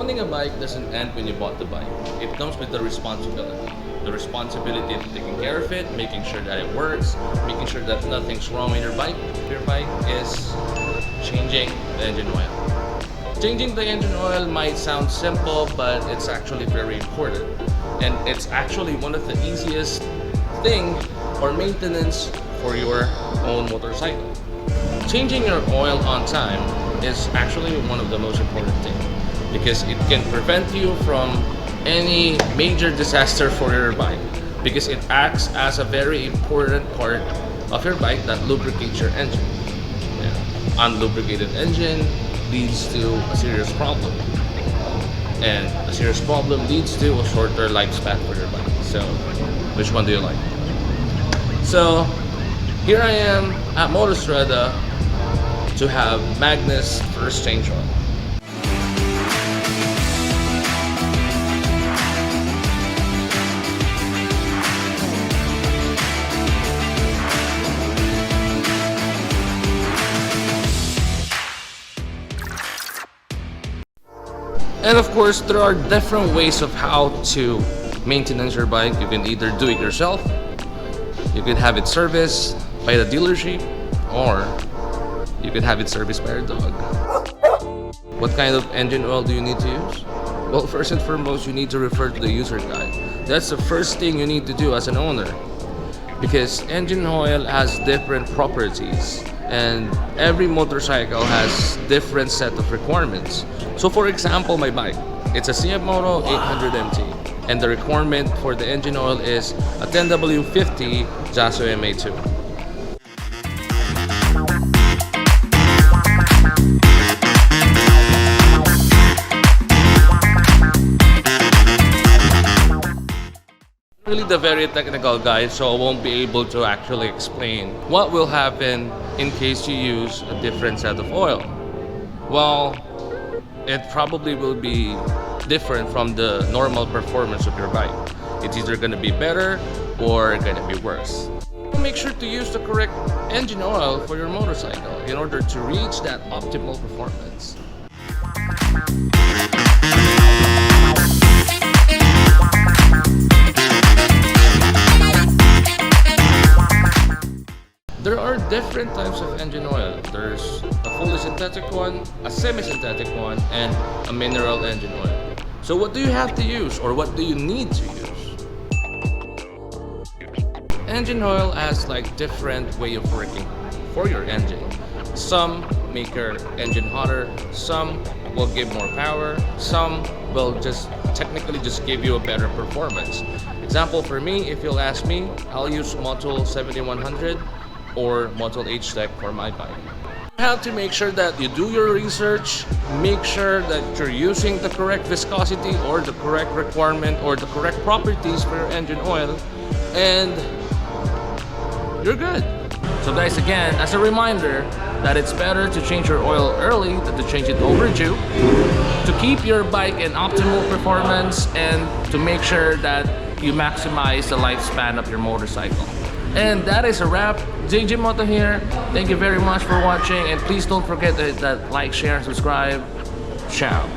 owning a bike doesn't end when you bought the bike. It comes with the responsibility. The responsibility of taking care of it, making sure that it works, making sure that nothing's wrong with your bike. Your bike is changing the engine oil. Changing the engine oil might sound simple, but it's actually very important. And it's actually one of the easiest thing or maintenance for your own motorcycle. Changing your oil on time is actually one of the most important things because it can prevent you from any major disaster for your bike, because it acts as a very important part of your bike that lubricates your engine. Unlubricated engine leads to a serious problem, and a serious problem leads to a shorter lifespan for your bike. So which one do you like? So here I am at Motostrada to have Magnus first change oil. And of course, there are different ways of how to maintain your bike. You can either do it yourself, you could have it serviced by the dealership, or you could have it serviced by your dog. What kind of engine oil do you need to use? Well, first and foremost, you need to refer to the user guide. That's the first thing you need to do as an owner, because engine oil has different properties and every motorcycle has different set of requirements. So for example, my bike, it's a CFMoto 800 MT, and the requirement for the engine oil is a 10W50 Jaso MA2. Really the very technical guide, so I won't be able to actually explain what will happen in case you use a different set of oil. Well, it probably will be different from the normal performance of your bike. It's either going to be better or going to be worse. Make sure to use the correct engine oil for your motorcycle in order to reach that optimal performance. There are different types of engine oil. There's a fully synthetic one, a semi-synthetic one, and a mineral engine oil. So what do you have to use, or what do you need to use? Engine oil has like different way of working for your engine. Some make your engine hotter, some will give more power, some will just technically just give you a better performance. Example for me, if you'll ask me, I'll use Motul 7100 or Motul H-Tech for my bike. You have to make sure that you do your research, make sure that you're using the correct viscosity or the correct requirement or the correct properties for your engine oil, and you're good. So guys, again, as a reminder that it's better to change your oil early than to change it overdue, to keep your bike in optimal performance and to make sure that you maximize the lifespan of your motorcycle. And that is a wrap. CFMoto here. Thank you very much for watching, and please don't forget to hit that like, share, and subscribe. Ciao.